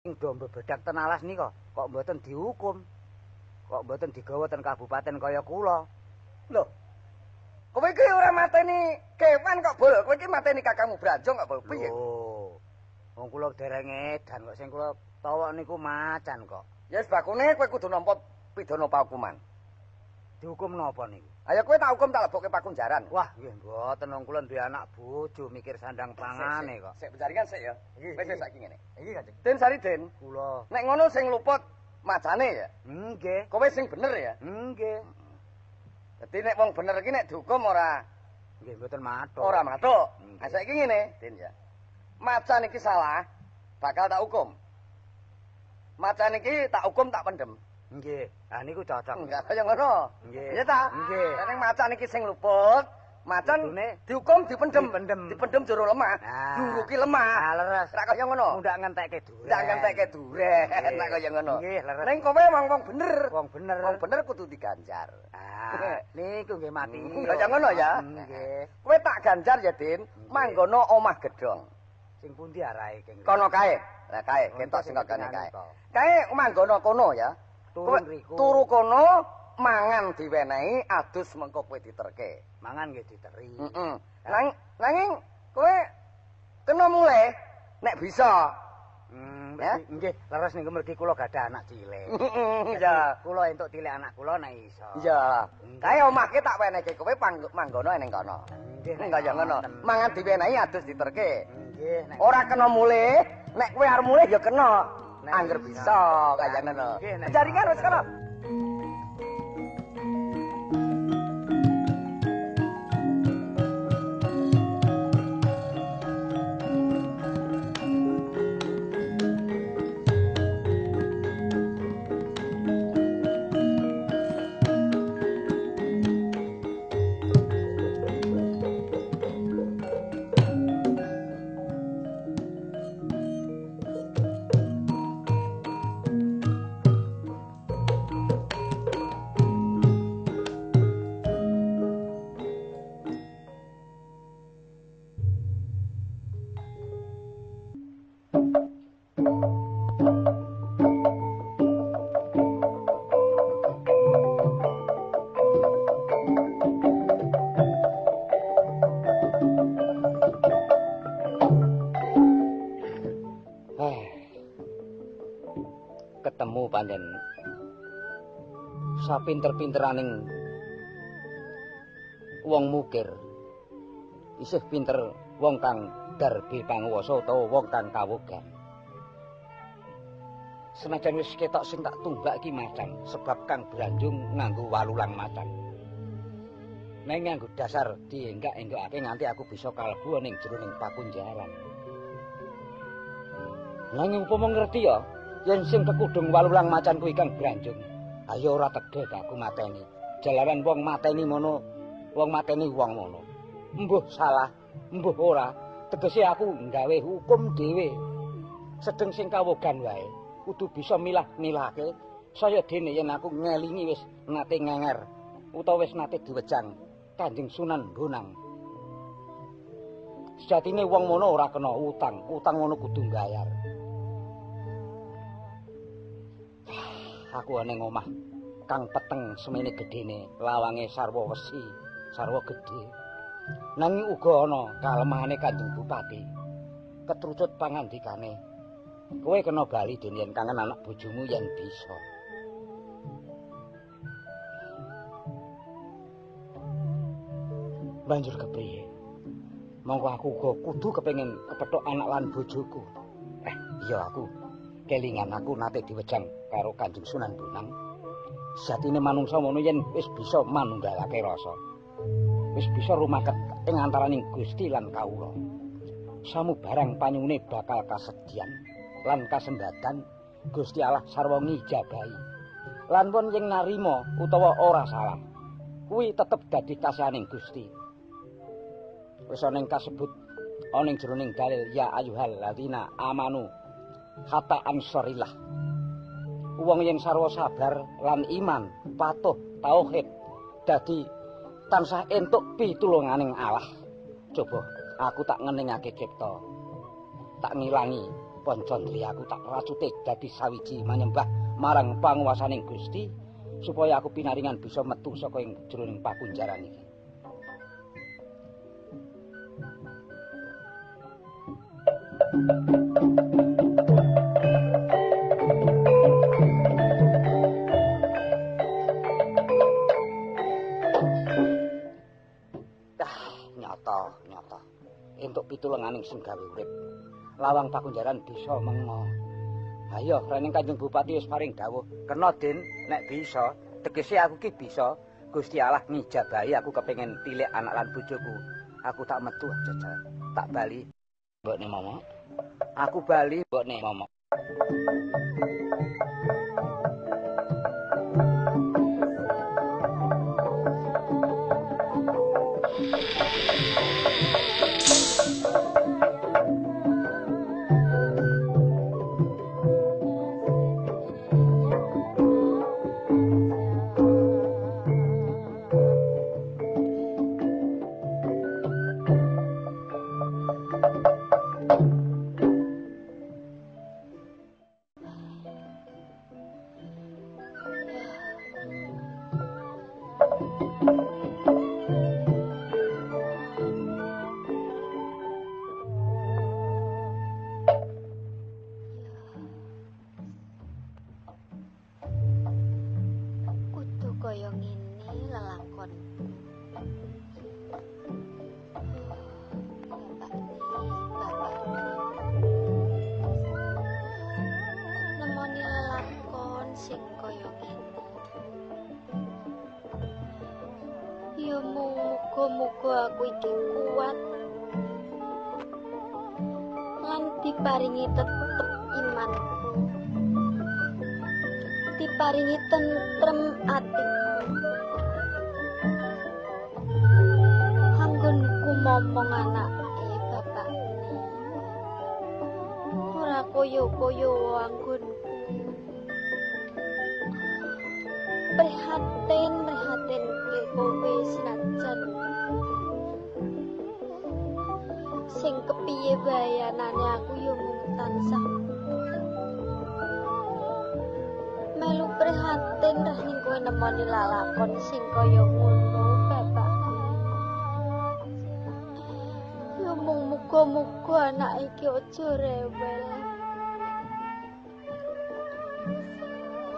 Sing do bebedak ten alas nika kok mboten dihukum. Kok mboten digawa ten kabupaten kaya kula. Lho. Kowe iki ora mateni kewan kok bol. Kowe iki mateni kakangmu Branjong kok bol piye? Lho. Wong kula dereng edan kok sing kula tawak niku macan kok. Ya wis bakune kowe kudu nampa pidana pahukuman. Dihukum napa niku? Ayo kowe tak hukum tak lebokke pakunjaran. Wah, nggih mboten wong kula duwe anak bojo mikir sandang pangane kok. Sik penjaringan sik ya. Wis saiki ngene. Iki Kanjeng. Den sari den. Kula. Nek ngono sing luput macane ya. Nggih. Kowe sing bener ya. Nggih. Dadi nek wong bener iki nek dihukum ora Nggih mboten mathuk. ora mathuk. Nah saiki ngene, Den ya. Macan iki salah, bakal tak hukum. Macan iki tak hukum tak pendem. Nggih. Ah niku cocok. Enggak kaya ngono. Nggih. Iya ta? Nggih. Nek macan iki sing luput, macan dihukum dipendem. Dipendem jero lemah. Nah. Juru ki lemah. Ah leres. Ora kaya ngono. Mundak ngentekke duren. Ndak ngentekke duren, nek kaya ngono. Nggih, leres. Ning kowe wong bener. Wong bener. Wong bener kudu diganjar. Ah, niku nggih mati. Kaya ngono ya. Nggih. Kowe tak ganjar ya, Din. Manggono omah gedhong. Sing pundi arahe keng? Kono kae. Lah kae, ketok sing kene kae. Kae manggono kono ya. Turu mriku. Turu kono mangan diwenehi adus mengko kowe diterke. Mangan nggih diteri. Heeh. Nanging kowe kena mulai nek bisa. Ya? Nggih, leres niku mergi kula gadah anak cilik. Ya, Kula entuk tilik anak kula nek iso. iya. Kae omahke tak wenehke kowe manggono ning kono. Nggih, nek Kaya ngono. Mangan diwenehi adus diterke. Nggih, nek Ora kena mulai, nek kowe arep mulai ya kena. Nek Angger bisa. bisa kaya ngono. Nggih, nek Jaringan wis kono. ketemu pancen sapinter-pinteraning wong mukir isih pinter wong kang darbe panguwasa utawa wong kang kawogan. Senajan wis ketok sing tak tumbak iki macan sebab kang Branjung nganggo walulang macan. Neng nganggo dasar dienggak-enggakake nganti aku bisa kalebu ning jroning pakunjaran. Nanging upama ngerti ya yen sing kekudung walulang macan kuwi kang Branjung, ayo ora tegek aku mateni. Jalaran wong mateni mono, wong mateni wong mono. Mbuh salah, mbuh ora, tegese aku nggawe hukum dhewe. Sedeng sing kawogan wae kudu bisa milah-milahke saya dene yen aku ngelingi wis nate ngenger utawa wis nate diwejang Kanjeng Sunan Bonang. Sejatine wong mono ora kena utang, utang ngono kudu mbayar. Aku ana ning omah kang peteng semene gedene, lawange sarwa wesi, sarwa gedhe. Nanging uga ana kalemahane Kanjeng Bupati. Ketrucut pangandikane. Kowe kena bali den yen kangen anak bojomu yen bisa. Banjur kepriye? Monggo aku uga kudu kepengin kepethuk anak lan bojoku. Iya aku kelingan aku nate diwejang karo Kanjeng Sunan Bonang. Sejatine manungsa mono yen wis bisa manunggalake rasa. Wis bisa rumaket ing antaraning Gusti lan kawula. Samubarang panyune bakal kasedyan lan kasembadan Gusti Allah sarwa ngijabahi. Lan pun yen narima utawa ora salah, kuwi tetep dadi kasihaning Gusti. Wis ana ing kasebut ana ing jroning dalil ya ayyuhal ladzina amanu hatta ansarillah. Wong yen sarwa sabar lan iman, patuh, tauhid dadi tansah entuk pitulunganing Allah. Coba aku tak ngeningake cipta. Tak ngilangi Pancandri aku tak racute dadi sawiji manyembah marang panguwasaning Gusti supaya aku pinaringan bisa metu saka ing jroning pakunjaran iki. Nyata. Entuk pitulunganing sing gawe urip. Lawang pakunjaran bisa mengo. Ayo, rening Kanjeng Bupati wis paring dawuh. Kena, Din, nek bisa, tegese aku ki bisa. Gusti Allah ngijabahi aku kepengin tilik anak lan bojoku. Aku tak metu jajal. Tak bali. Mbokne Momo. Aku bali, mbokne Momo. Muga-muga aku iki kuat lan diparingi tetep imanku, diparingi tentrem atiku, anggonku momong anake bapakne ora koyo-koyo anggonku. Prihatin kowe senajan sing kepiye bayanane aku yo mung tansah melu prihatin ning kowe nemoni lalakon sing kaya ngono bapak. Yo mung muga-muga anak iki aja rewel,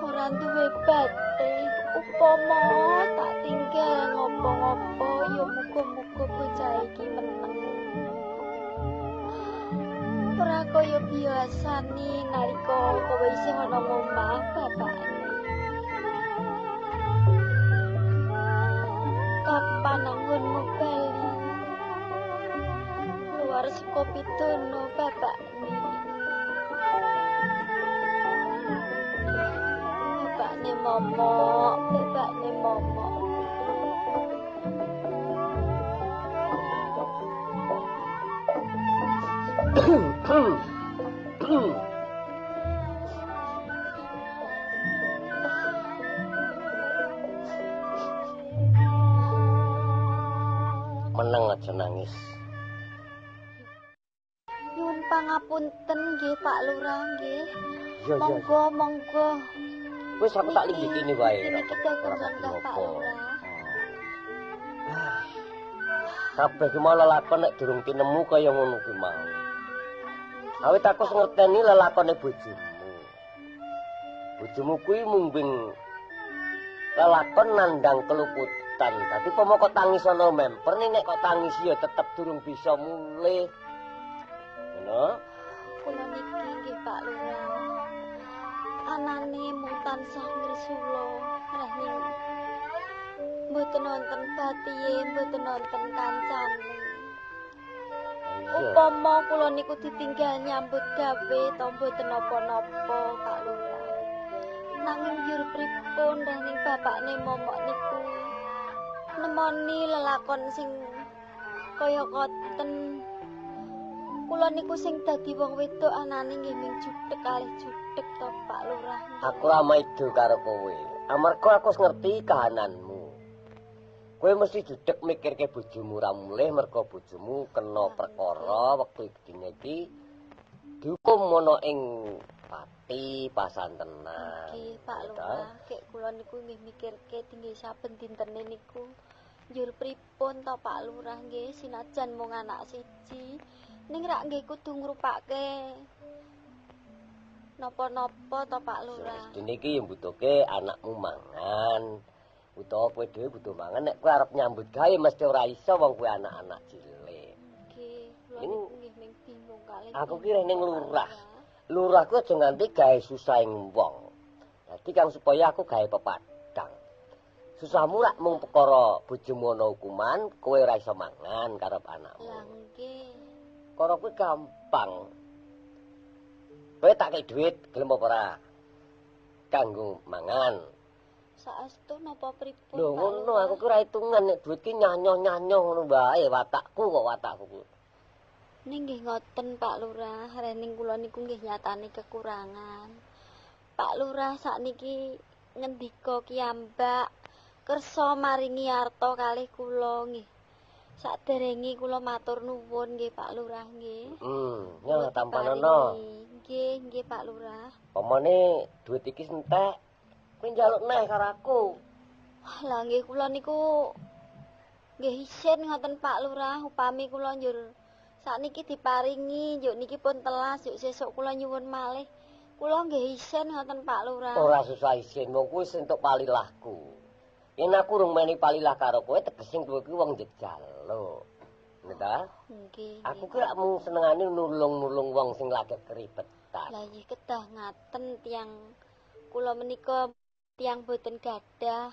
ora duwe batin. Upama tak tinggal ngopo-ngopo ya muga-muga bocah iki meneng. Ora kaya biasane nalika kowe isih ana omah bapakne. Kapan anggonmu bali? Luar saka pituno bapakne. Bapakne momok. Meneng aja nangis. Nyuwun pangapunten nggih Pak Lurah nggih. Iya. Monggo. Wis aku tak limbikini wae ora apa-apa. Kabeh ki mau lelakon nek durung tinemu kaya ngono ki mau. Awit aku ngerteni lelakone bojomu. Bojomu kuwi mumbing lelakon nandang keluputan. Dadi pomo kok tangis ana memper nek kok tangis ya tetep durung bisa mulih. Ngono. Kula niki nggih Pak Lurah. Anane mung tansah ngresula rahing. Mboten wonten batihe, mboten wonten kancane. Upama kula niku ditinggal nyambut gawe ta mboten napa-napa Pak Lurah. Nanging yur pripun rahing bapakne momok niku nemoni lelakon sing kaya koten. Kula niku sing dadi wong wedok anane nggih ming jutek kalih jutek to Pak Lurah. Aku ora maido karo kowe. Amarga aku ngerti kahananmu. Kowe mesti judek mikirke bojomu ra mulih merga bojomu kena perkara wektu dina iki dihukum ana ing pati pasantenan. Nggih, Pak Lurah, kek kula niku nggih mikirke tinggi saben dintene niku njur pripun to Pak Lurah nggih sinajan mung anak siji ning rak nggih kudu ngrupake napa-napa to Pak Lurah. Dene iki mbutuhke anakmu mangan. Utawa kowe dhewe butuh mangan nek kowe arep nyambut gawe mesti ora iso wong kowe anak-anak cilik. Nggih, kula niku nggih ming bingung kalih. Aku ki ning lurah. Lurah ku aja nganti gawe susah ing wong. Dadi kang supaya aku gawe pepadang. Susahmu lak mung perkara bojomu ana hukuman, kowe ora iso mangan karo anakmu. Lah nggih. Perkara kuwi gampang. Kowe tak kei dhuwit gelem apa ora? Kanggo mangan. Saestu napa pripun? Lho Pak ngono Lurah? aku ki ora hitungan nek dhuwit ki nyanyoh-nyanyoh ngono wae watakku kok watakku. Ning nggih ngoten Pak Lurah, rening kula niku nggih nyatane kekurangan. Pak Lurah sakniki ngendika kiyambak kersa maringi arta kalih kula nggih. Saderenge kula matur nuwun nggih Pak Lurah nggih. Ya tampanana. Nggih Pak Lurah. Pamane dhuwit iki entek. Kowe njaluk neh karo aku. Lah nggih kula niku nggih isin ngoten Pak Lurah, upami kula njur sakniki diparingi, njuk niki pun telas, njuk sesuk kula nyuwun malih. Kula nggih isin ngoten Pak Lurah. Ora susah isin, wong kuwi entuk palilahku. Yen aku rung meni palilah karo kowe tegese kowe kuwi wong jejalo. Nggih ta? Nggih. Aku ki rak mung senengane nulung-nulung wong sing lagi keribetan. Lah nggih kedah ngaten tiyang kula menika tiyang boten gadah.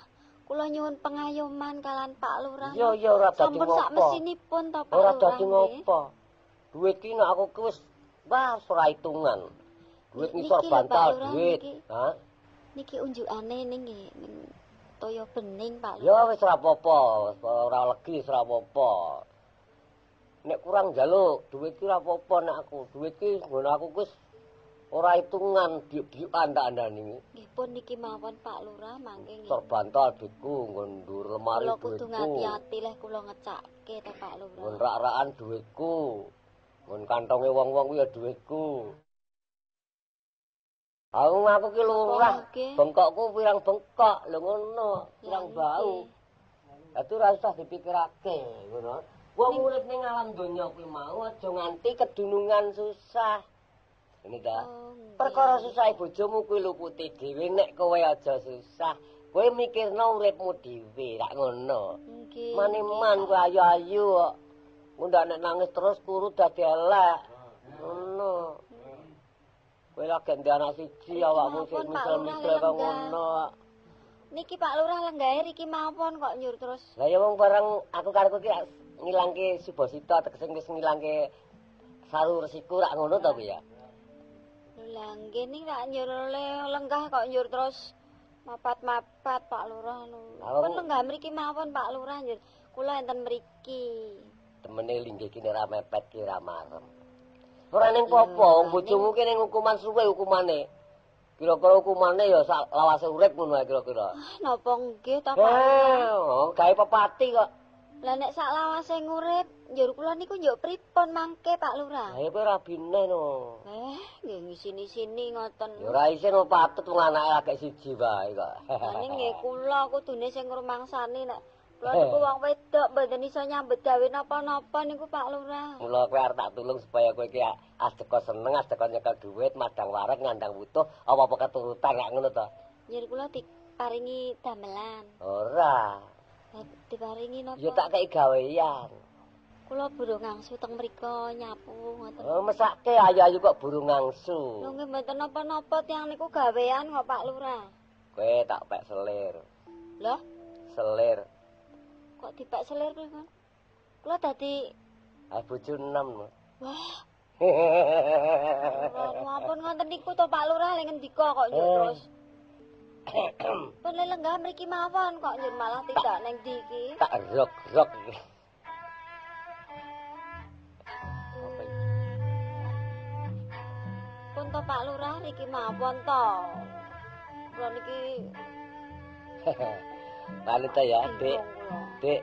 Kula nyuwun pengayoman kalian Pak Lurah. Iya ora dadi Sampun sak ngopo. mesinipun to Pak Ora Lurah. dadi ngopo. Dhuwit ki nek aku ki wis ora hitungan. Dhuwit ngisor Niki lho, Pak bantal Lurah, dhuwit. niki. Ha? Niki unjukane ning nggih ning toya bening Pak Ya Lurah. wis ora apa-apa, ora legi ora apa-apa. Nek kurang njaluk dhuwit ki ora apa-apa nek aku. Dhuwit ki ngono aku wis ora hitungan biuk-biukan tak andani. Nggih pun niki mawon Pak Lurah mangke nggih. Sor bantal dhuwitku nggon ndur lemari Kula kudu dhuwitku. ngati-ati leh kula ngecakke to Pak Nggon Lurah. rak-rakan dhuwitku. Nggon kantonge wong-wong kuwi ya dhuwitku. Aku ki lurah. Nggih. Bengkokku pirang bengkok lho ngono, pirang Ya, bau. nggih. Dadi ora usah dipikirake ngono. Wong urip ning alam donya kuwi mau aja nganti kedunungan susah. Ini ta. Oh, nggih. Perkara susah bojomu kuwi luputi dhewe nek kowe aja susah. Kowe mikirno uripmu dhewe, rak ngono. Nggih. Maneman kowe ayu-ayu kok. Ndak nek nangis terus kuru dadi elek. Ngono. Kowe lagi ndek anak siji awakmu sing misel-misel kok ngono. Niki Pak Lurah lenggahe riki mawon kok nyur terus. Lah ya wong bareng aku karo kowe ki ngilangke subasita tegese wis ngilangke saru resiku rak ngono to kowe ya. Lah nggih ning rak nyur lenggah kok nyur terus mapat-mapat Pak Lurah lho. Pun lenggah mriki mawon Pak Lurah nyur. Kula enten mriki. Temene linggih ki nek ra mepet ki ra marem. Ora ning popo, bojomu ki ning hukuman suwe hukumane. Kira-kira hukumane ya sak lawase urip ngono ae kira-kira. Napa nggih ta Pak Lurah? Gawe pepati kok. Lah nek sak lawase ngurip, njur kula niku njuk pripun mangke Pak Lurah? Lah kowe ra bineh no. Nggih ngisini-sini ngoten. Ya ora isin kok patut wong anake lagi siji wae kok. Lah ning nggih kula kudune sing ngrumangsani nek kula niku wong wedok mboten iso nyambet gawe napa-napa niku Pak Lurah. Mula kowe arep tak tulung supaya kowe ki asdeka seneng, asdeka nyekel dhuwit, madang wareg ngandang butuh, apa-apa keturutan nek ngono to. Njur kula diparingi damelan. Ora. Lah diparingi napa? Ya tak kei gawean. Kula buru ngangsu teng mriko nyapu ngoten. Oh, mesake ayu-ayu kok burung ngangsu. Lho nggih mboten napa-napa tiyang niku gawean kok Pak Lurah. Kowe tak pek selir. Lho, Selir. kok dipek selir pripun? Kula dadi Bojo 6. wah, ampun ngoten niku to Pak Lurah lek ngendika kok njur terus. Pun lenggah mriki mawon kok njur malah tidak neng ndi iki. Tak rok-rok iki. Apa iki? Pun to Pak Lurah niki mawon to. Kula niki Lalu ta ya, Dik. Dik,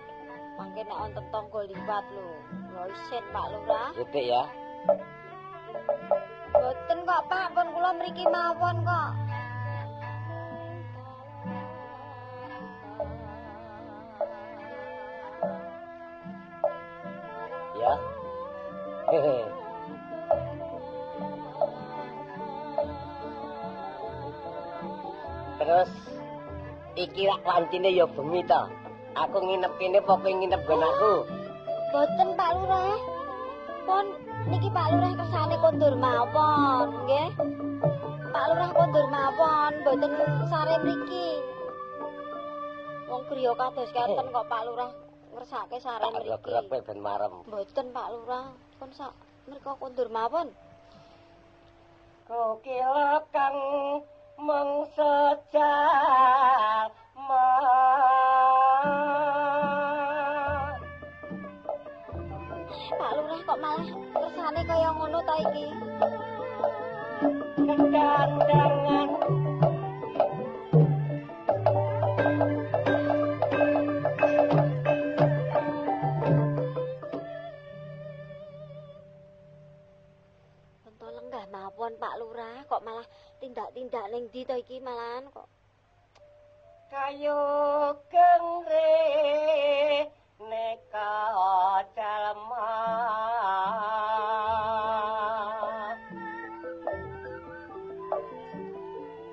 mangke nek wonten tangga liwat lho. Kula isin Pak Lurah. Dik ya. Kula Mboten kok, Pak, pun kula mriki mawon kok. Ya. Terus iki rak wancine ya bengi to. Aku nginep kene pokoke nginep nggon aku. Boten Pak Lurah. Pun niki Pak Lurah kersane kondur mawon, nggih. Pak Lurah kondur mawon, boten sare mriki. Wong griya kados keten kok Pak Lurah ngersake sare mriki. Grek-grek ben marem. Boten Pak Lurah, pun sak mriko kondur mawon. Kokil kang mung sejak Pak Lurah kok malah kersane kaya ngono ta iki? Kandangan Pentol lenggah mawon Pak Lurah kok malah tindak-tindak ning ndi to iki malahan kok. kayu gengre neka calma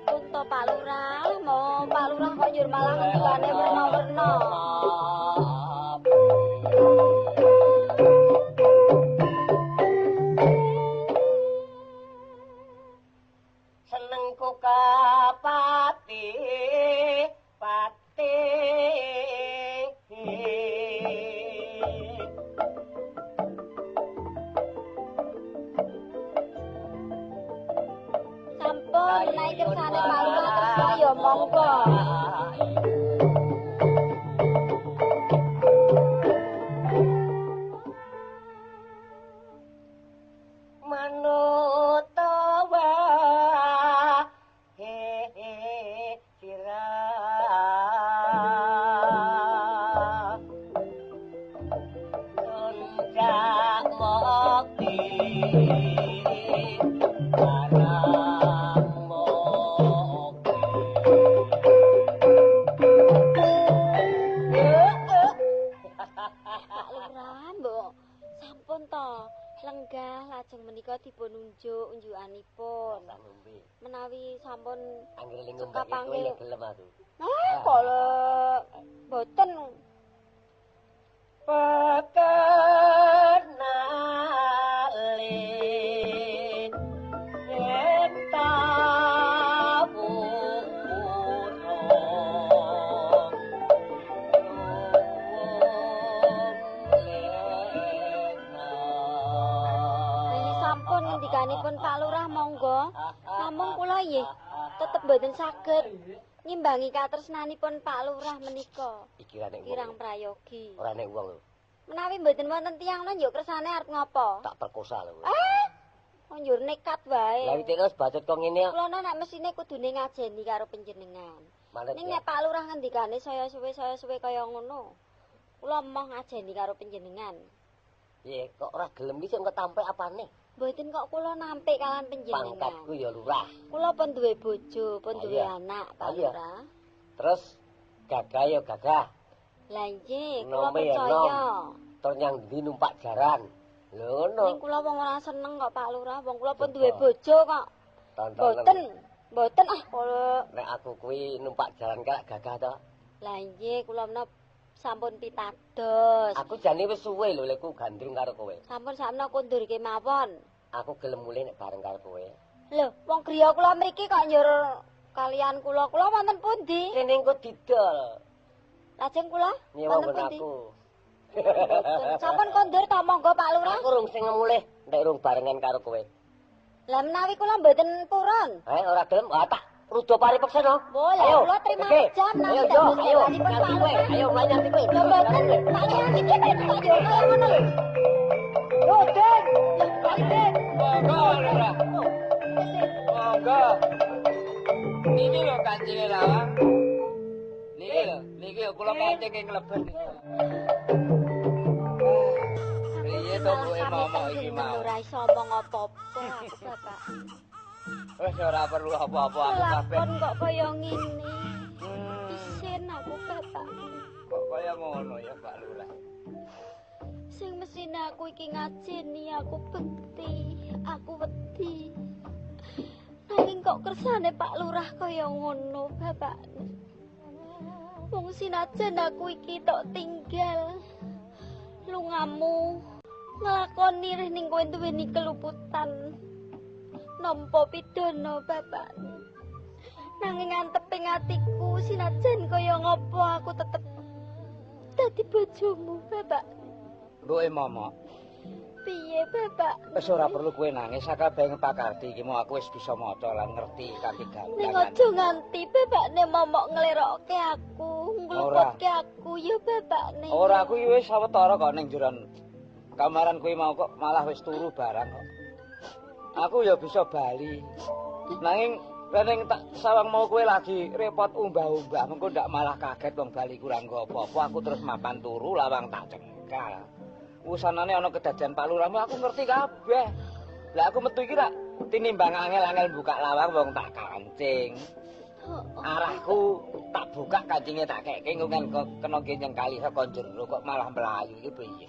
Contoh Pak Lurah, mau Pak Lurah kok njur malah ngendikane werna-werna. senengku kapati pati Sampun menawi kersane Pak Lurah kersa ya monggo. manut tawa sirah sunjak mokti barang mokti Pak Lurah, Mbok. Sampun to. Lenggah lajeng menika dipun unjukanipun. Menawi sampun anggere ling Cekap ngombe panggil. iki gelem aku Kala boten pekenali yen tabu sampun ngendikanipun Pak Lurah monggo. Namun kula nggih tetep boten saged ngimbangi katresnanipun Pak Lurah menika. iki ra nek Kirang prayogi. ora nek wong lho Menawi mboten wonten tiyang lan yo kersane arep ngopo? tak perkosa lho Kok njur nekat wae. lha terus bacot kok ngene Kula nek mesine kudune ngajeni karo panjenengan. malet Ning nek Pak Lurah ngendikane saya suwe kaya ngono. Kula moh ngajeni karo panjenengan. piye kok ora gelem iki kok tampek apane Mboten kok kula nampik kalian panjenengan. pangkatku ya lurah Kula pun duwe bojo, pun duwe Iya. anak, Pak Iya. Lurah. terus gagah ya gagah Lah nggih, kula Nome ya, percaya. tur nyang ndi numpak jaran lho Ning ngono kula wong ora seneng kok Pak Lurah, wong kula pun Coba. duwe bojo kok. tontonan Mboten kalau nek aku kuwi numpak jalan kalak gagah to lah nggih kula menawa sampun pitados. aku jane wis suwe lho lek ku gandrung karo kowe Sampun sakmena kundurke mawon. aku gelem mulih nek bareng karo kowe Lho, wong griya kula mriki kok njur kalian kula wonten pundi? kene engko didol Lajeng kula nyewa wonten nggon pundi? aku Mboten. Sampun kondur ta monggo Pak Lurah. aku rung sing mulih nek rung barengan karo kowe Lah menawi kula mboten purun. ora gelem tak rudo paripeksa no Boleh, ayo kula terima oke. jam ayo nanti yo dados ayo kewanipun Pak nganti kowe Lurah. ayo mulai nganti kowe Lho mboten, Pak Lurah niki tak yo kaya ngono lho. Lho, Den. Lah, Pak Den. Monggo, Lurah. Monggo. Niki lho kancine lawang. Niki lho kula pancing ing leben. Priye tungguke momok iki mau. Ora iso omong apa-apa aku bapak. Wis ora perlu apa-apa aku kabeh. Lakon kok kaya ngene. Isin aku bapak. Kok kaya ngono ya Pak Lurah. Sing mesine aku iki ngajeni aku bekti, aku wedi. Nanging kok kersane Pak Lurah kaya ngono bapak. Wong sinajan aku iki tok tinggal lungamu nglakoni reh ning kowe duweni keluputan nampa pidana bapak. Nanging anteping atiku sinajan kaya ngopo aku tetep dadi bojomu bapak. Mbuke momok. Piye bapak? Wis ora perlu kowe nangis, sakabeh pakarti iki mau aku wis bisa maca lan ngerti kanthi Ning gampang. aja nganti bapakne momok nglerokke aku, ngluputke aku ya bapakne. Ora aku iki wis sawetara kok ning jeron kamaran kuwi mau kok malah wis turu barang kok. Aku ya bisa bali. Nanging reneng tak sawang mau kowe lagi repot umbah-umbah mengko ndak malah kaget wong bali kurang apa-apa aku terus mapan turu lawang tak cengkal. Usanane ana kedadian Pak Lurah aku ngerti kabeh. Lah aku metu iki rak tinimbang angel-angel buka lawang wong tak kancing. Arahku tak buka kancinge tak keke kan kena genyeng kali saka jero kok malah mlayu iki piye.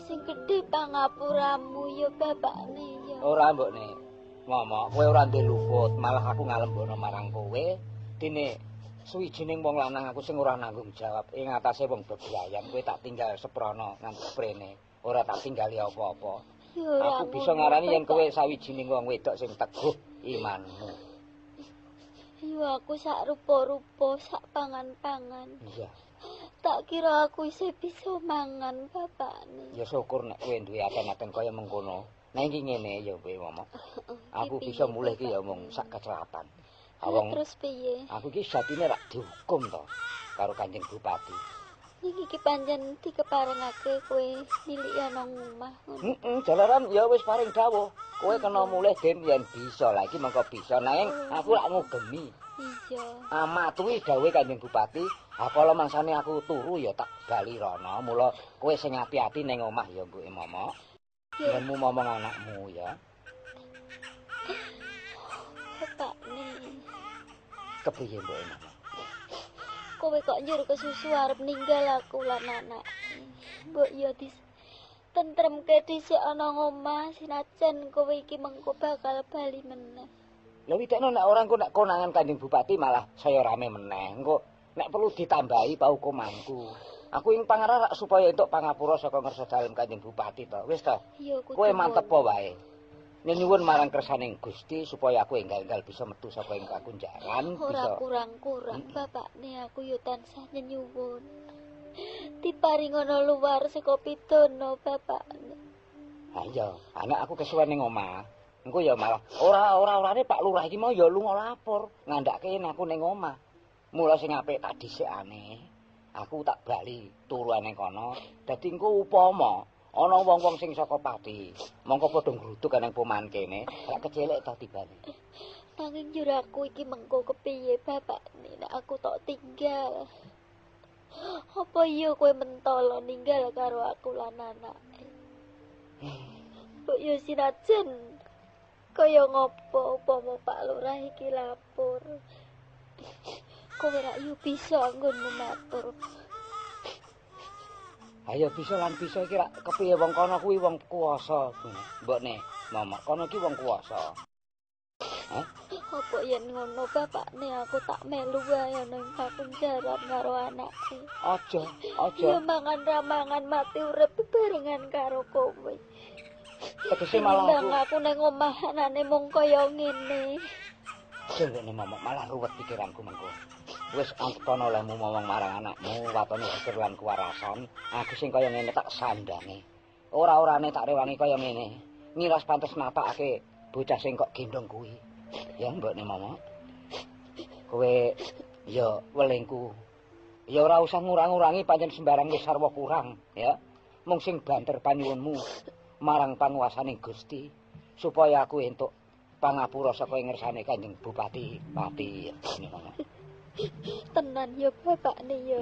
Sing gedhe pangapuramu ya bapakne ya. Ora mbokne. Momok kowe ora ndek luput, malah aku ngalembono marang kowe dene suwijining wong lanang aku sing ora nanggung jawab ing atase wong bebrayan kowe tak tinggal seprono nganti sprene ora tak tinggali apa-apa. Aku bisa ngarani yen kowe sawijining wong wedok sing teguh imanmu. Yo aku sak rupa-rupa sak pangan-pangan. Iya. Tak kira aku isih bisa mangan bapakne. Ya syukur nek kowe duwe aten-aten kaya mengkono. Nek iki ngene ya kowe momok. Aku bisa mulih ki ya mung sak kecelapan. Awong terus piye? Aku iki satine rak dihukum to karo Kanjeng Bupati. Niki iki pancen dikeparengake kowe miliki ana omah ngono. Jalaran ya wis paring dawuh. Kowe kena mulih den yen bisa. Lah iki mengko bisa nanging aku lak ngugemi. Iya. Amatuhi dawuhe Kanjeng Bupati, apala mangsane aku turu ya tak bali rono. Mula kowe sing ati-ati ning omah ya mbuke momok. Yenmu momong anakmu ya. Bapakne. Kepriye mbok enak? Kowe kok njur kesusu arep ninggal aku lan anak. Mbok ya tentremke dhisik ana ngomah sinajan kowe iki mengko bakal bali meneh. Lha witekno nek ora engko nek konangan Kanjeng Bupati malah saya rame meneh. Engko nek perlu ditambahi paukumanku. Aku ing pangarak supaya entuk pangapura saka ngarsa dalem Kanjeng Bupati to. Wis to? Iya kudu. Kowe mantep po wae. Nyuwun marang kersaning Gusti supaya aku enggal-enggal bisa metu saka ing kakunjaran Ora bisa kurang-kurang bapakne aku yo tansah nyuwun. Diparingono luar saka pidana bapakne. Ha iya, anak aku kesuwen ning omah. Engko ya malah ora-orane Pak Lurah iki mau ya lunga lapor ngandhake aku ning omah. Mula sing apik tak dhisikane. Aku tak bali turu ning kono. Dadi engko upama ana wong-wong sing saka pati, mongko padha ngruduk ning poman kene, lek kecelek to tibane. Nanging njur aku iki mengko kepiye bapakne nek aku tok tinggal. Apa iya kowe mentolo ninggal karo aku lan anake? Kok yo sinajan kaya ngopo upama Pak Lurah iki lapor. Kowe ra yo bisa nggonmu matur. Ayo bisa lan bisa iki rak kepiye wong kono kuwi wong kuwasa. Mbokne, momok kono iki wong kuwasa. Hah? Apa yen ngono bapakne aku tak melu wae nang pakunjaran karo anake. Aja. Ya mangan ramangan mati urip bebarengan karo kowe. Tegese malah aku ning omah anane mung kaya ngene. Jenenge momok malah ruwet pikiranku mengko. Wis antara olehmu ngomong marang anakmu watone seger lan kuwarasan, aku sing kaya ngene tak sandange. Ora-orane tak rewangi kaya ngene. Ngiras pantes napakake bocah sing kok gendong kuwi. Ya mbokne momok. Kowe ya welingku. Ya ora usah ngurang-urangi pancen sembarang wis sarwa kurang, ya. Mung sing banter panyuwunmu marang panguwasaning Gusti supaya aku entuk pangapura saka ngersane Kanjeng Bupati Pati. Tenan ya bapakne ya.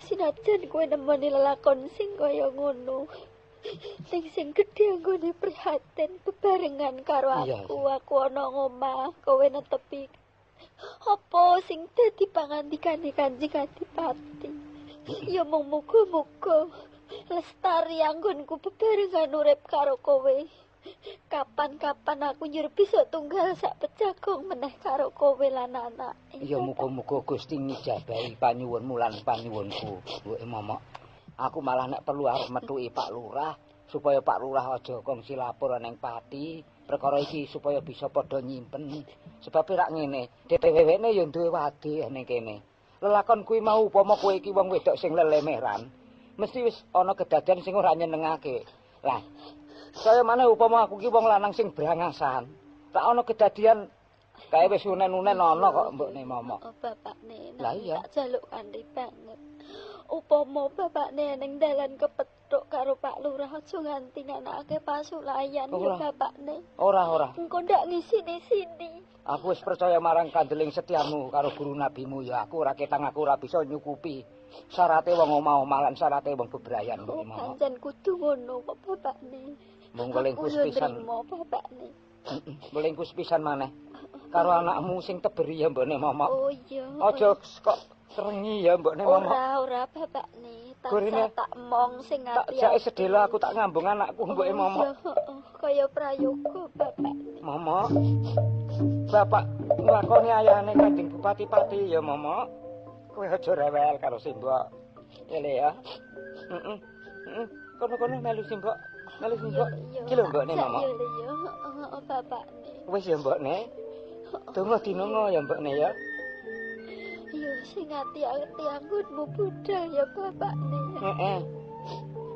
Sinajan kowe nemoni lelakon sing kaya ngono. Ning sing gedhe anggone prihatin bebarengan karo aku ana ngomah kowe netepi apa sing dadi pangandikane Kanjeng Adipati. Ya mung muga-muga lestari anggonku bebarengan urip karo kowe. Kapan-kapan aku njur bisa tunggal sak pejagong meneh karo kowe lan anak. Ya muga-muga Gusti ngijabahi panyuwunmu lan panyuwunku, Bu Momok. Aku malah nek perlu arep metuki Pak Lurah supaya Pak Lurah aja kongsi lapor ning Pati perkara iki supaya bisa padha nyimpen. Sebab rak ngene, dheweke ya duwe wadi ning kene. Lelakon kuwi mau upama kowe iki wong wedok sing lelemeran, mesti wis ana kedadian sing ora nyenengake. Lah, saya maneh upama aku ki wong lanang sing brangasan, tak ana kedadian kae wis unen-unen ana kok mbokne Momok. Oh, bapakne. Lah iya. Tak jaluk kanthi banget. Upama bapakne ning dalan kepethuk karo Pak Lurah aja nganti nganakake pasulayan ya bapakne. Ora. Engko ndak ngisi-sini. Aku wis percaya marang kandeling setiamu karo guru nabimu ya aku ora ketang aku ora bisa nyukupi syarate wong omah-omah lan syarate wong bebrayan kok Momok. Pancen kudu ngono kok bapakne. Mung kelingkus pisan. Bapakne. Kelingkus pisan maneh karo anakmu sing teberi ya mbokne Momok. Oh iya. Aja kok serengi ya mbokne Momok. Ora bapakne. Tak mong sing ati. Tak jake sedela aku tak ngambung anakku mbokne Momok. Kaya prayoga bapakne. Momok. Bapak nglakoni ayahane Kanjeng Bupati Pati ya Momok. Kowe aja rewel karo Simbok. Ele ya. Kono-kono melu Simbok. Iki lho mbokne Momok. Iya, bapakne. Wis ya mbokne. Donga dinonga ya mbokne ya. Iya sing ati-ati anggonmu budal ya bapakne. Heeh.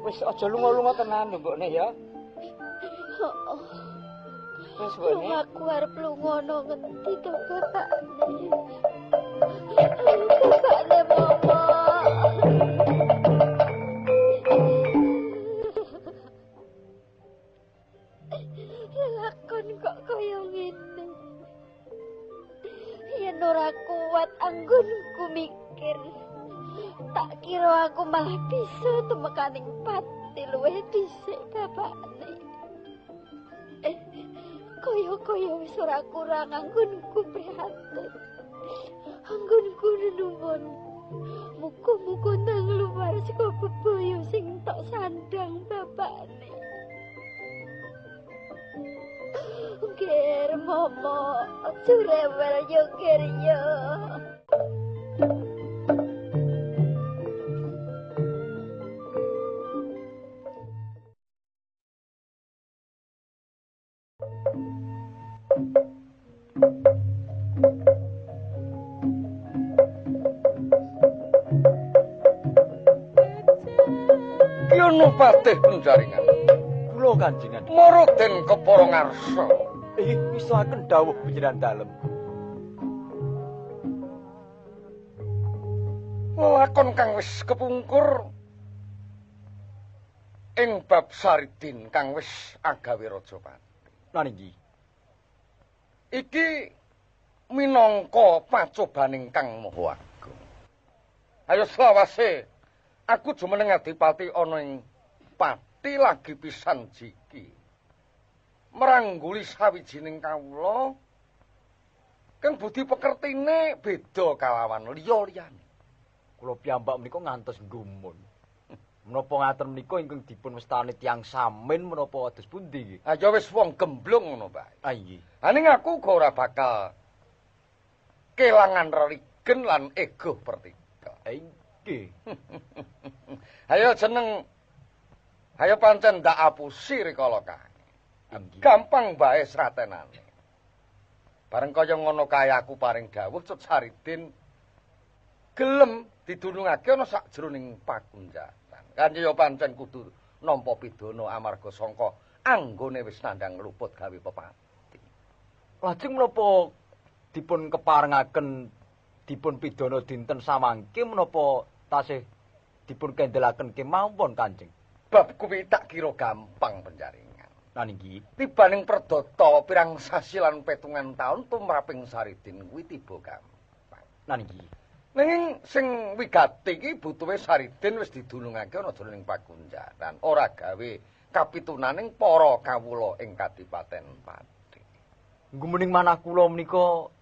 Wis aja lunga-lunga tenan mbokne ya. Wis mbokne. Aku arep lunga nang ngendi to bapakne. Bapakne Momok. Lakon kok kaya ngene. Yen ora kuat anggonku mikir, tak kira aku malah bisa tumekaning Pati luwih dhisik bapakne. Kaya wis ora kurang anggonku prihatin. Anggonku nuwun. Muga-muga nang luar saka bebaya sing tok sandang bapakne. Ger Momok, aja rewel yo ger yo. Yono patih penjaringan. Kula Kanjengan. Moroden kepara ngarsa. Isaken dawuh panjenengan dalem. Lakon kang wis kepungkur ing bab Saridin kang wis agawe Rajapati. Lan inggih. Iki minangka pacobaning kang maha agung. Ayo selawase aku jumeneng Adipati ana ing Pati lagi pisan jiki. Merangguli sawijining kawula kang budi pekertine beda kalawan liya-liyane. Kula piyambak menika ngantos nggumun. Menapa ngaten menika ingkang dipun mestani tiyang samin menapa ados pundi? Aja wis wong gemblung ngono bae. Ah nggih. Aning aku uga ora bakal kelangan religen lan ego pertika. Nggih. Ayo jeneng ayo pancen ndak apusi rikala kae. Gampang bae sratenane. Bareng kaya ngono kae aku paring dawuh Cut Saridin gelem didunungake ana sakjroning pakunjatan. Kanthi ya pancen kudu nampa pidana amarga sangka anggone wis nandhang luput gawe pepati. Lajeng menapa dipun keparengaken dipun pidana dinten samangke menapa tasih dipun kendelaken kemawon Kanjeng? Bab kuwi tak kira gampang penjaringan. Lan inggih, tibaning perdata pirang sasi lan petungan taun tumraping Saridin kuwi tiba gampang. lan inggih. Nanging sing wigati iki butuhe Saridin wis didulungake ana jroning pakunjaran, ora gawe kapitunaning para kawula ing Kadipaten Pati. Gumuning manah kula menika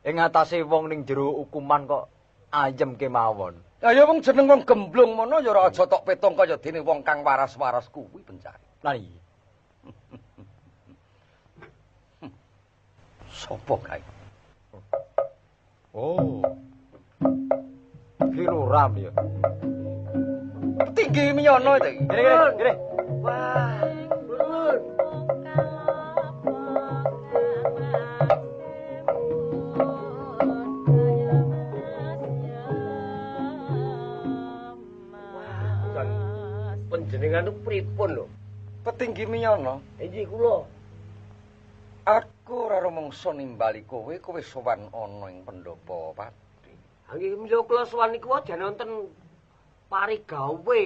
ing atase wong ning jero hukuman kok ayem kemawon. Lah ya wong jeneng wong gemblung mono ya ora aja tok petung kaya dene wong kang waras-waras kuwi pencari. Lah iya. Sopo kae? Oh. Kiruram ya. Tinggi miyono iki. Gini. Wah, turun. Panjenengan itu pripun lho? Petinggi miyono. Inggih kula. Aku ora rumangsa nimbali kowe sowan ana ing Pendopo Pati. Nggih mila kula sowan niku aja wonten parigawe.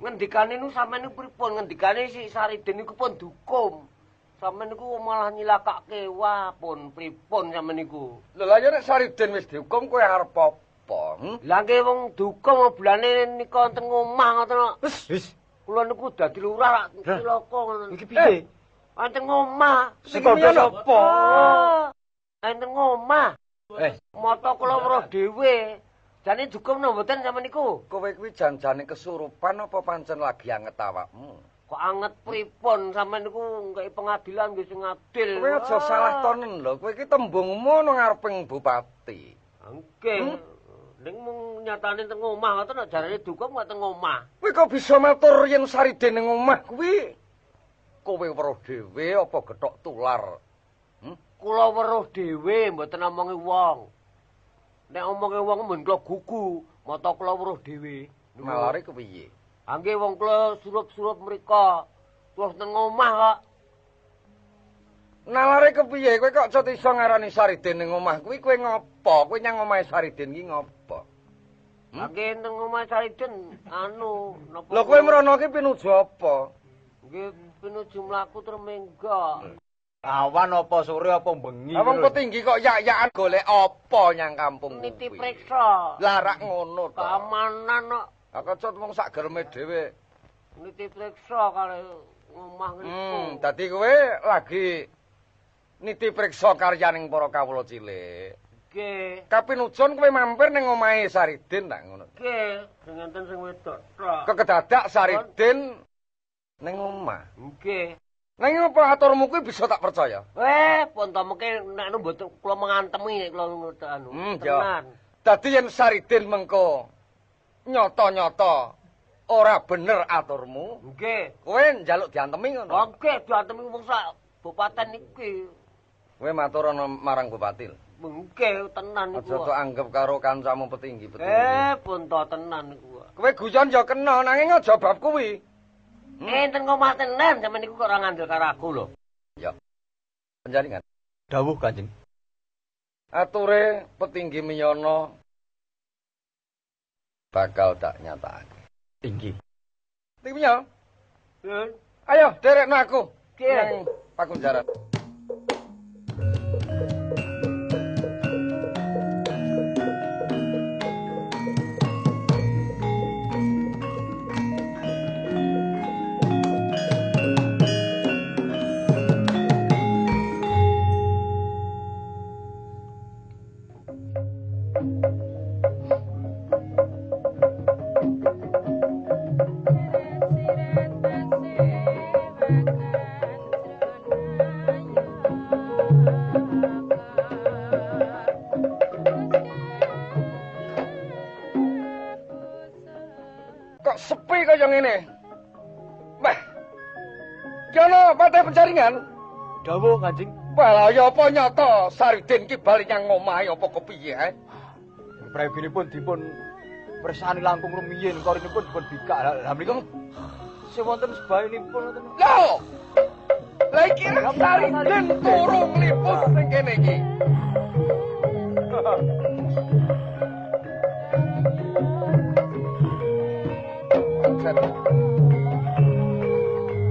Ngendikane niku sampeyan niku pripun? Ngendikane si Saridin niku pun dukum. Sampeyan niku malah nyilakake wah pun pripun sampeyan niku. Lha lha nek Saridin wis dihukum kowe arep apa? Lah nggih wong dukum bulane nika wonten ngomah ngoten. Wis. Kula niku dadi lurah cilaka ngoten. Iki piye? Wonten ngomah. Sing kandha sapa? Wonten ngomah. Mata kula weruh dhewe. Jane dukum napa mboten sampeyan niku? Kowe kuwi janjane kesurupan apa pancen lagi anget awakmu? Kok anget pripun sampeyan niku nggae pengadilan nggih sing adil. Kowe aja salah tonen lho, kowe iki tembungmu nang ngareping bupati. Nggih. Ning mung nyatane teng omah ngoten nek jarane dukum kok teng omah. Kowe kok bisa matur yen Saridin ning omah kuwi? Kowe weruh dhewe apa gethok tular? Kula weruh dhewe mboten omongi wong. Nek omongi wong men kula gugu, mata kula weruh dhewe. Malare kepiye? Angge wong kula surup-surup mriko. Terus teng omah kok. Nalare kepiye? Kowe kok aja iso ngarani Saridin ning omah kuwi kowe ngopo? Kowe nyang omahe Saridin iki ngopo? Angge teng omah Saridin napa? Lho kowe mrono ki pinuju apa? Nggih pinuju mlaku tremengga. Awan apa sore apa bengi. Wong petinggi kok yak-yakan golek apa nyang kampung kuwi? Niti priksa. Lah rak ngono to. Keamanan kok. Aku cut wong sak gereme dhewe. Niti priksa kali omah ngriku. Dadi kowe lagi niti priksa karyaning para kawula cilik. Nggih. Kapinujon kowe mampir ning omahe Saridin tak ngono. Nggih, sing enten sing wedok tok. Kekedadak Saridin ning omah. Nggih. Nanging apa aturmu kuwi bisa tak percaya? Pun to mengke nek mboten kula mengantemi nek kula anu. Tenan. Dadi yen Saridin mengko nyata-nyata ora bener aturmu, Nggih. kowe njaluk diantemi ngono. Nggih, diantemi wong sak bupaten iki. Kowe matur ana marang bupati. Nggih, tenan Aja niku. tok anggap karo kancamu petinggi. Pun to tenan niku. Kowe guyon ya kena nanging aja bab kuwi. Enten ngomah tenan sampeyan niku kok ora ngandel karo aku lho. Ya. Penjaringan. Dawuh Kanjeng. Ature petinggi Miyono bakal tak nyatakake. Tinggi. Petinggi Miyono. Ayo derekno aku. Nggih. Pakunjaran. Kok sepi kaya ngene? Wah. Ki ana patih penjaringan. Dawuh Kanjeng. Wah, ya apa nyata Saridin ki bali nyang omahe apa kepiye, Prayoginipun dipun persani langkung rumiyin korinipun dipun bikak. Lah mriku sing wonten sebayanipun ngoten. Lho. Lah iki Saridin turu ngliput ning kene iki.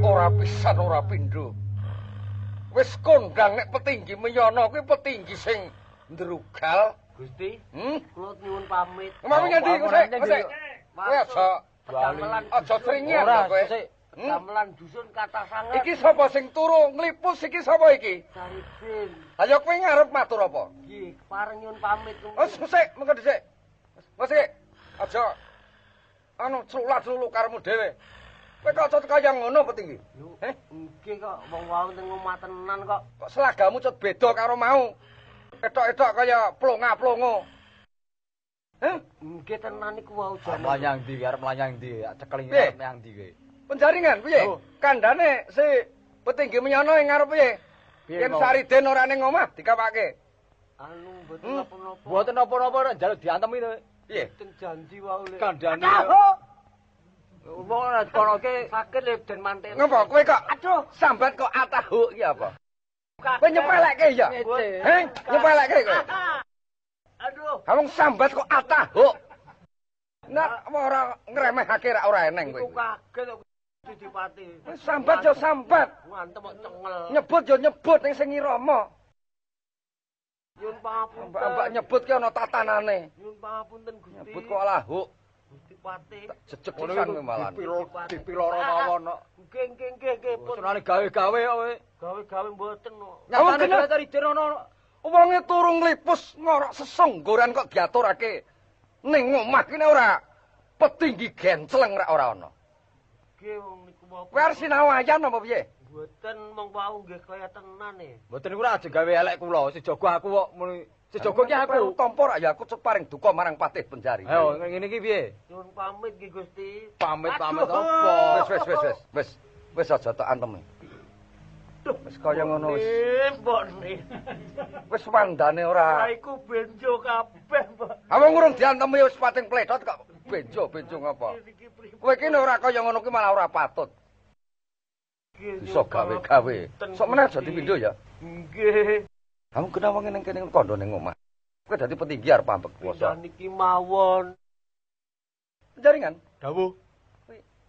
Ora pisan ora pindho. Wis kondang nek petinggi Miyono kuwi petinggi sing ndrugal, Gusti, Hmm? kula nyuwun pamit. Ngomong ngendi kowe sik? Kowe aja seringan ora kowe. sik. Gamelan dusun kata sanget. Iki sapa sing turu nglipus iki sapa iki? Saridin. Ayo kowe ngarep matur apa? Nggih, pareng nyuwun pamit. Oh, sik, mengko dhisik. Wes iki. Aja anu celuk-celuk karemu dhewe. Kowe kok kaya ngono petinggi? Nggih kok wong wau teng omah tenan kok. Kok selagamu cut beda karo mau. Etok-etok kaya plonga-plongo. Nggih tenan niku wau jan. Mlanyang ndi arep mlanyang ndi? Cekeling arep nyang ndi kowe? Penjaringan piye? Kandhane si petinggi menyono ing ngarep piye? Yen Sariden ora ning omah dikapake. Anu mboten napa-napa. Mboten napa-napa njaluk diantemi to. Piye? Ten janji wau le. Kandhane. Wong ora konoke Sakit le den mantel. Ngopo kowe kok aduh sambat kok atahu iki apa? Kowe nyepelekke ya? Nyepelekke kowe. Aduh. Wong sambat kok atahu. Nah, ora ngremehake ra ora eneng kowe. Iku kaget kok Dipati. Sambat yo sambat. Ngantem kok cengel. Nyebut yo nyebut ning sing irama. Nyun pangapunten. Mbak nyebut ki ana tatanane. Nyun pangapunten Gusti. Nyebut kok lahuk. Gusti Pati. Jejeg pisan kowe malan. Dipiloro mawon kok. Nggih. Senane gawe-gawe kok kowe. Gawe-gawe mboten kok. Nyatane Sariden ono. Wonge turu nglipus ngorok sesonggoran kok diaturake. Ning omah kene ora petinggi genceleng ora ana. Nggih wong niku mau. Kowe arep sinawayan apa piye? Mboten mong wau nggih kaya tenan e. Mboten niku ora aja gawe elek kula, sejaga aku kok muni. Sejaga ki aku tampa ra ya aku paring duka marang Patih Benjari. Ayo ngene iki piye? Nyuwun pamit nggih Gusti. Pamit apa? Wis aja tak antemi. Wis kaya ngono wis. Mbokne. Wis wandane ora. Lah iku benjo kabeh, Mbok. Awang urung diantemi wis pating pledhot kok benjo ngapa? Kowe iki ora kaya ngono ki malah ora patut. Iso gawe-gawe. Sok meneh aja dipindho ya. Nggih. Kamu kenapa ngene kene kondo ning omah? Kowe dadi petinggi arep ambek kuwasa. Niki mawon. Jaringan. Dawuh.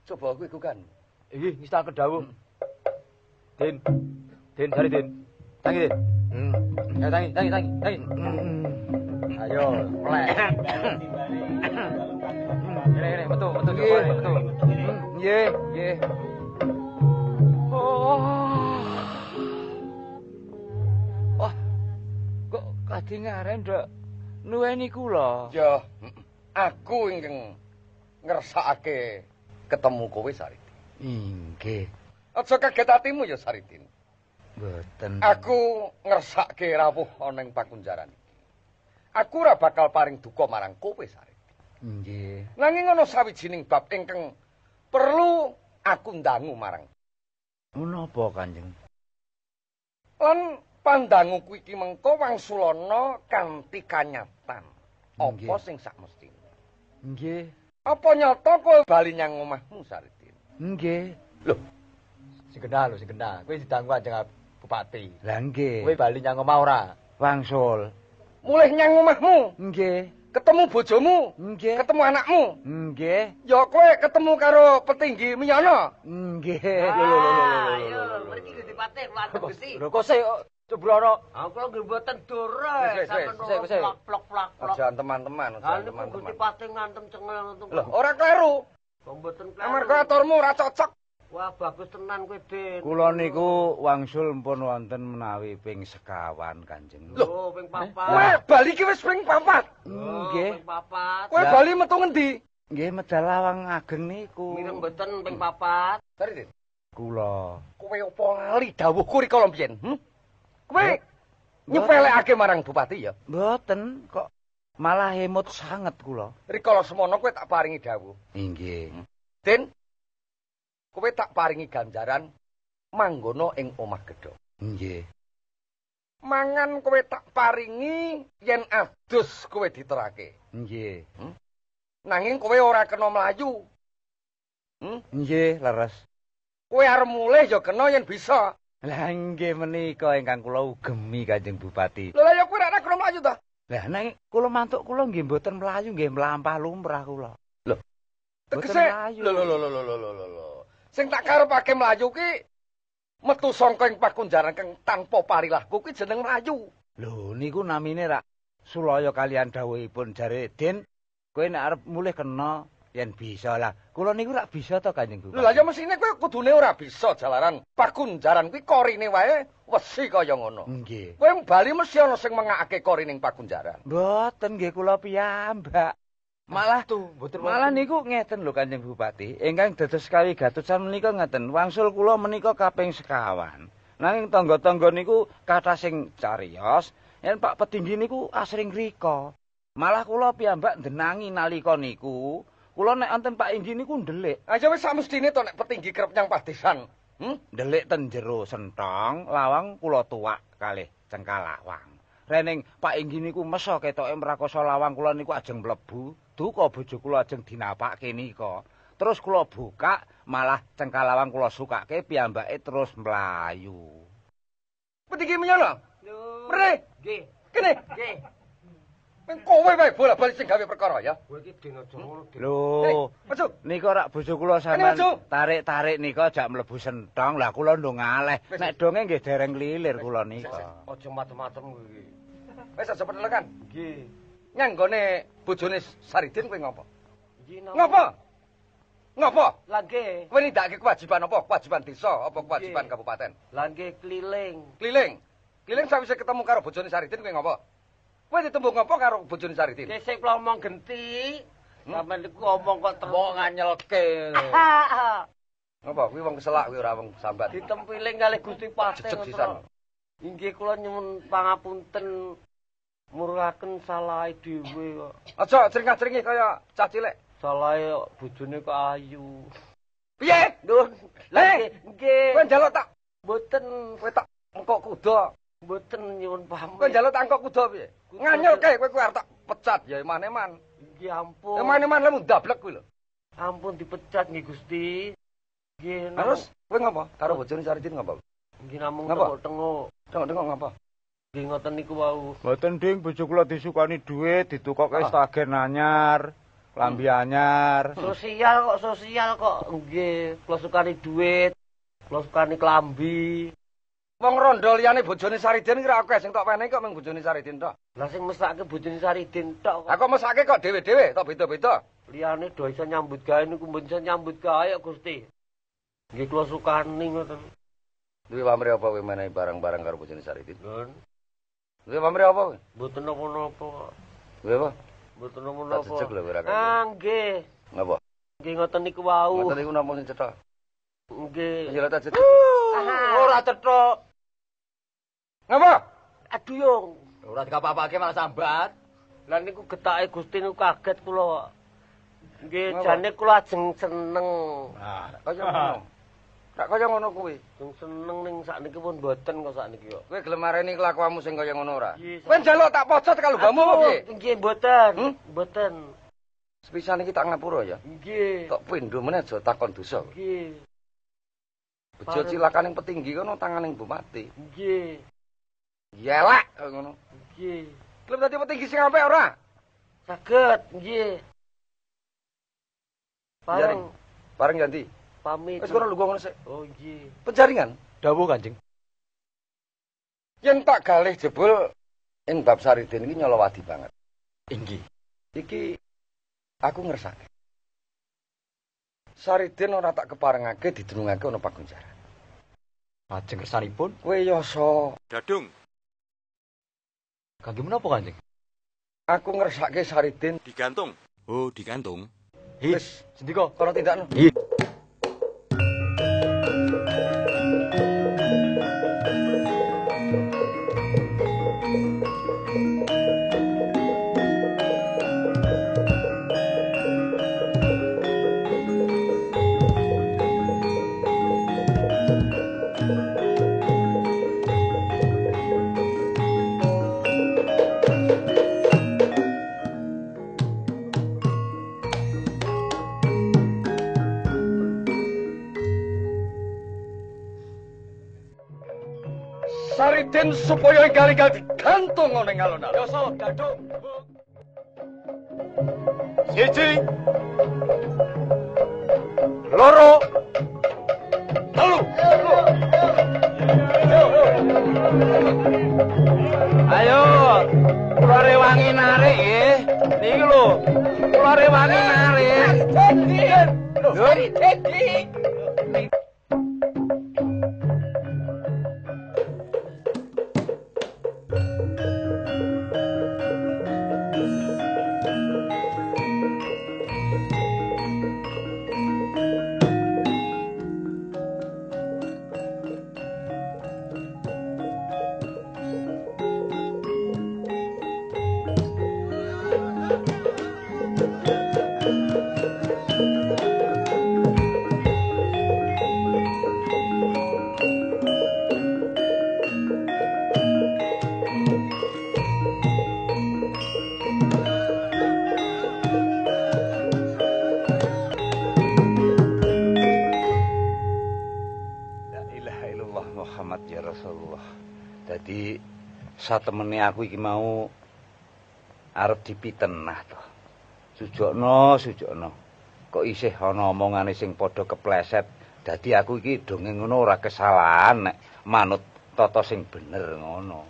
Coba kowe iku kan. Iki wis tak kedawuh. Din, cari Din. Tangi Din. Ya tangi. Ayo, plek. Gini, betul. Nggih. Wah. Kok kadingaren ndok nuweni kula. Ya, aku ingkang ngersakake ketemu kowe Sariti. Nggih. Aja kaget atimu ya Saridin. Mboten. Aku ngersake rawuh ana ing pakunjaran iki. Aku ora bakal paring duka marang kowe Saridin. Nggih. Nanging ana sawijining bab ingkang perlu aku ndangu marang. Menapa Kanjeng? Lan pandhanguku iki mengko wangsulana kanthi kanyatan. Apa sing sakmestine? Nggih. Apa nyata kowe bali nyang omahmu Saridin? Nggih. Loh, sing genah. Kowe didangu Kanjeng Bupati. Lah nggih. Kowe bali nyang omah ora? Wangsul. mulih nyang omahmu. Nggih. Ketemu bojomu. Nggih. Ketemu anakmu. Nggih. Ya kowe ketemu karo petinggi Miyono. Nggih. Ayo, mriki Gusti Patih, mantep Gusti. Lho kok sik Cebrono. Aku kula nggih mboten dore. Wis. Plok. Aja teman-teman, Lah niku Gusti Patih ngantem cengel ngoten. Lho, ora kleru. Mboten kleru. Amarga aturmu ora cocok. Wah, bagus tenan kowe, Din. Kula niku wangsul mpun wonten menawi ping sekawan Kanjeng. Lho, ping 4. Kowe bali ki wis ping 4. Nggih. Ping 4. Kowe bali metu ngendi? Nggih medal lawang ageng niku. Mireng mboten ping 4. Saridin. Kula. Kowe opo lali dawuhku rikala mbiyen? Kowe nyepelekake marang bupati ya? Mboten kok malah hemut sanget kula. Rikala semono kowe tak paringi dawuh. Nggih. Den, kowe tak paringi ganjaran manggono ing omah gedhe. Nggih. Mangan kowe tak paringi yen adus kowe diterake. Nggih. Nanging kowe ora kena mlayu. Nggih, leres. Kowe arep mulih ya kena yen bisa. Lah nggih menika ingkang kula ugemi Kanjeng Bupati. Lha ya kowe ora kena mlayu ta? Lah nang kula mantuk kula nggih mboten mlayu, nggih mlampah lumrah kula. Lho. Tegese lho. Sing tak karepake mlayu ki metu saka ing pakunjaran kang tanpa parilahku ki jeneng mlayu. Lho niku namine rak sulaya kalian dawuhipun jare Den, kowe nek arep mulih kena yen bisa lah. Kula niku rak bisa to Kanjeng Bupati. Lho lah ya mesine kowe kudune ora bisa jalaran Pakunjaran kuwi korine wae wesi kaya ngono. Nggih. Kowe bali mesti ana sing mengakake korining Pakunjaran. Mboten nggih kula piyambak. Malah malah niku ngeten lho Kanjeng Bupati, ingkang dados kawigatosan menika ngeten, wangsul kula menika kaping sekawan. Nanging tangga-tangga niku kathah sing cariyos, yen Pak Petinggi niku asring rika. Malah kula piyambak ndenangi nalika niku, kula nek enten Pak Inggi niku ndelik. Aja wis samestine to nek Petinggi kerep nyang padesan. Ndelik ten jero sentong, lawang kula tuwak kalih cengkal lawang. Rening Pak Inggi niku mesa ketoke mrakosa lawang kula niku ajeng mlebu, duka bojo kula ajeng dinapakke nika. Terus kula buka, malah cengkal lawang kula sukake piyambake terus mlayu. Petinggi menyono? Mrene. Nggih. Kene. Nggih. Men kowe wae bola-bali sing gawe perkara ya. Kowe iki den aja ngono. Lho, Maju. nika rak bojo kula sampean tarik-tarik nika jak mlebu sentong. Lah kula ndung ngaleh. Nek donge nggih dereng lilir kula nika. Aja macem-macem kowe iki. Wis aja penelekan. Nggih. Nyanggone bojone Saridin kowe ngopo? Nggih. Ngopo? Ngopo? Lah nggih. Kowe nindakake kewajiban apa? Kewajiban desa apa kewajiban kabupaten? Lah nggih keliling. Keliling. Keliling sawise ketemu karo bojone Saridin kowe ngopo? Kowe ditembung ngopo karo bojone Saridin? Nggih sik kula omong genti. Sampeyan niku omong kok terus nganyelke. Ngopo? Kuwi wong keselak kuwi ora wong sambat. ditempiling kalih Gusti Paten. Jejeg sisan. Inggih kula nyuwun pangapunten muruhaken salah dhewe kok. Aja cringah-cringih kaya cah cilik. Salahe bojone kok ayu. Piye? Lho, Heh, nggih. kowe njaluk tak Mboten, kowe tak engkok kuda. mboten nyuwun pamit. Kowe njaluk tak engkok kuda piye? Nganyelke kowe arep tak pecat ya eman-eman. Nggih ampun. Eman-eman lemu ndablek kuwi lho. Ampun dipecat nggih Gusti. Nggih. Terus kowe ngopo? Karo bojone Saridin ngopo? nggih namung Ngapa? tengok-tengok. Tengok-tengok ngopo? Nggih ngoten niku wau. Mboten ding bojo kula disukani dhuwit, ditukokke stagen anyar, lambi anyar. Sosial kok. Nggih, kula sukani dhuwit. Kula sukani klambi. Wong rondo liyane bojone Saridin kira akeh sing tok penehi kok mung bojone Saridin tok. Lah sing mesake bojone Saridin tok kok. Aku mesake kok dhewe-dhewe tok beda-beda. Liyane do iso nyambut gawe niku mboten iso nyambut gawe kok Gusti. Nggih kula sukani ngoten. Duwe pamrih apa kowe menehi barang-barang karo bojone Saridin? Lho, Duwe pamrih apa kowe? mboten napa-napa kok. Duwe apa? Mboten Tak napa-napa. jejeg lho ora Ah, nggih. Ngapa? Nggih ngoten niku wau. Ngoten iku napa sing cetha? Nggih. Njaluk tak jejeg. Ora cethuk. Ngapa? Aduh yo. Ora dikapa-apake malah sambat. Lah niku getake Gusti niku kaget kula. Nggih, Ngapa? jane kula ajeng seneng. Nah, Kaya ngono. Rak kaya ngono kuwi. Sing seneng ning sakniki pun mboten kok sakniki kok. Kowe gelem mareni kelakuanmu sing kaya ngono ora? Iya, Kowe njaluk tak pocot kalau bamu apa piye? Nggih mboten. Hmm? Mboten. Sepisan iki tak ngapura ya. Nggih. Tok pindho meneh aja takon dosa. Nggih. Bejo cilakaning Petinggi kono tanganing Bupati. Nggih. Yelek kaya ngono. Nggih. Gelem dadi Petinggi sing apik ora? Saged, nggih. Pareng Bareng ganti. pamit. Wis kono lu ngono sik. Oh nggih. Penjaringan. dawuh Kanjeng. Yen tak galih jebul ing bab Saridin iki nyolowadi banget. Inggih. Iki aku ngersake. Saridin ora tak keparengake didunungake ana Pakunjaran. Lajeng kersanipun Kowe yasa Dadung, kangge menapa Kanjeng? aku ngersake Saridin digantung. Oh, digantung. wis Sendika. kono tindakno. Saridin supaya enggal-enggal digantung ana ing alun-alun. Yoso dadung. Siji. Loro. Telu. Ayo, kula rewangi rewangi narik nggih. Niki lho. Kula rewangi narik. Lho, Dedi. Dadi satemene aku iki mau arep dipitenah to. Sujokno. Kok isih ana omongane sing padha kepleset. Dadi aku iki dongeng ngono ora kesalahan nek manut tata sing bener ngono.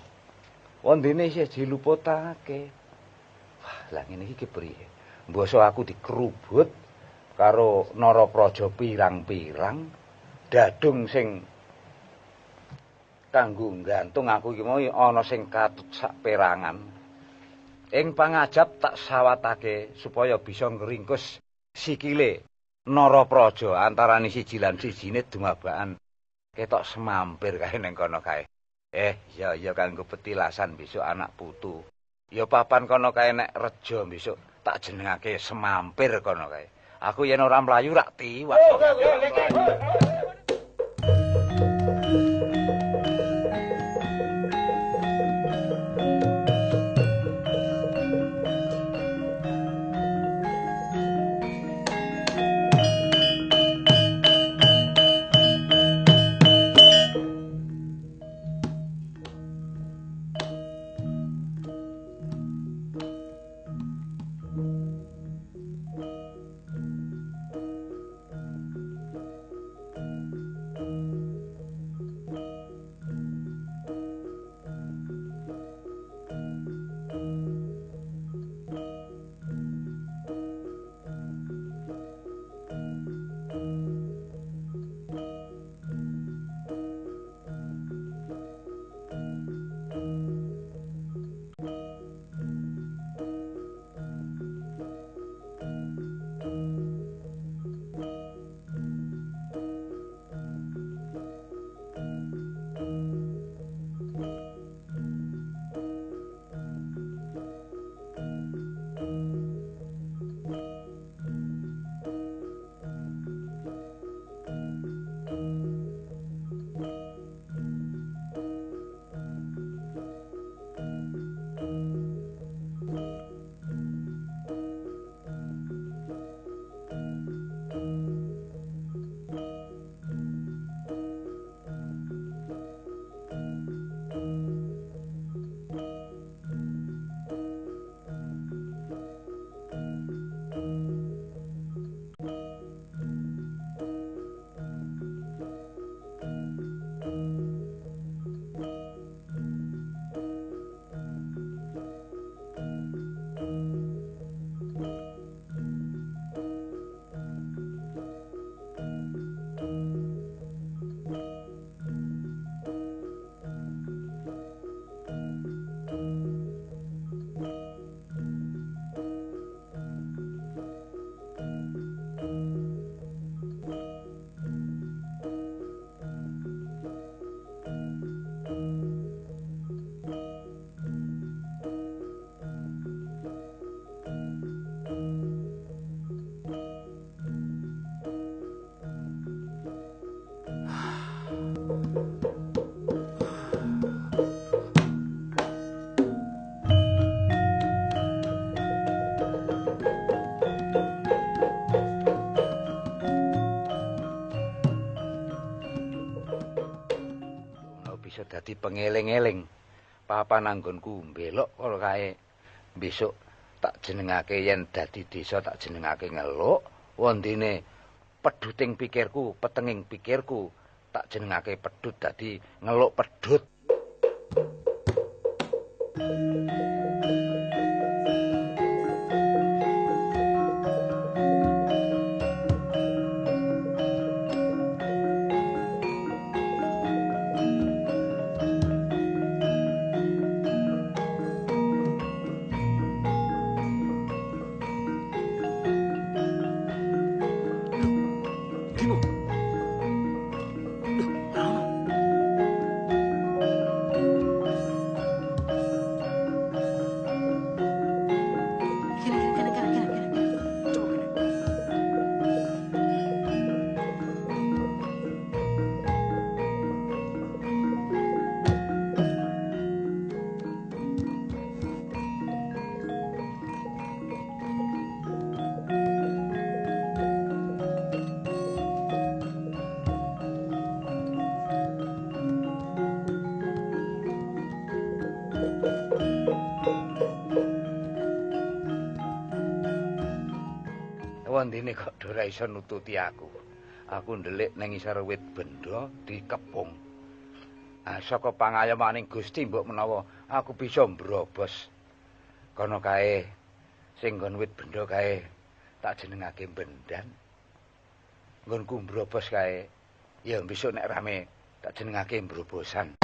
Wondene isih diluputake. Wah, lah ngene iki kepriye? Mbasa aku dikerubut karo Narapraja pirang-pirang dadung sing kanggo gantung aku iki mau ana sing katut sak perangan. Ing pangajap tak sawatake supaya bisa ngringkus sikile Narapraja antarane siji lan sijine dumabakan ketok semampir kae ning kono kae. Ya kanggo petilasan besok anak putu. Ya papan kono kae nek reja besok tak jenengake semampir kono kae. Aku yen ora mlayu rak tiwas. Dadi pengeling-eling papan anggonku mbelok kala kae besok tak jenengake yen dadi desa tak jenengake Ngeluk, wondene peduting pikirku, petenging pikirku tak jenengake Pedhut dadi Ngeluk Pedhut. Awandene kok ora iso nututi aku. Aku ndelik ning isor wit benda dikepung. Saka pangayamaning Gusti mbok menawa aku bisa mbrobos. Kono kae sing nggon wit benda kae tak jenengake Bendan. Nggonku mbrobos kae ya besok nek rame tak jenengake Mbrobosan.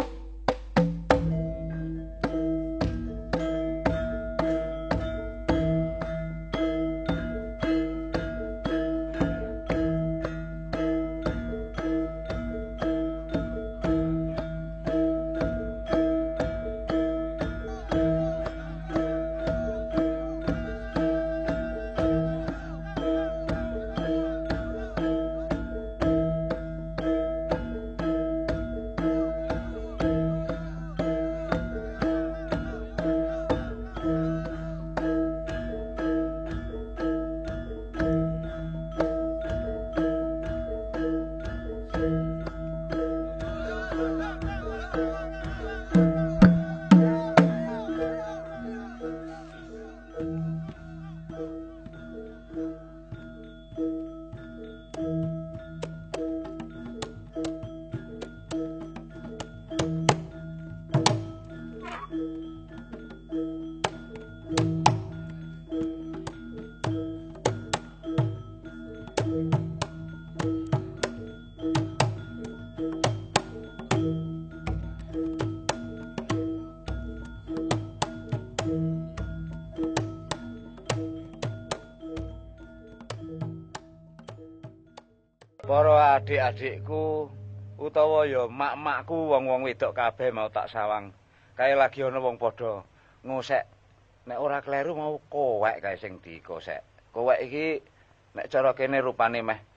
Para adik-adikku utawa ya mak-makku wong-wong wedok kabeh mau tak sawang. Kae lagi ana wong padha ngosek. Nek ora kleru mau kowek kae sing dikosek. Kowek iki nek cara kene rupane meh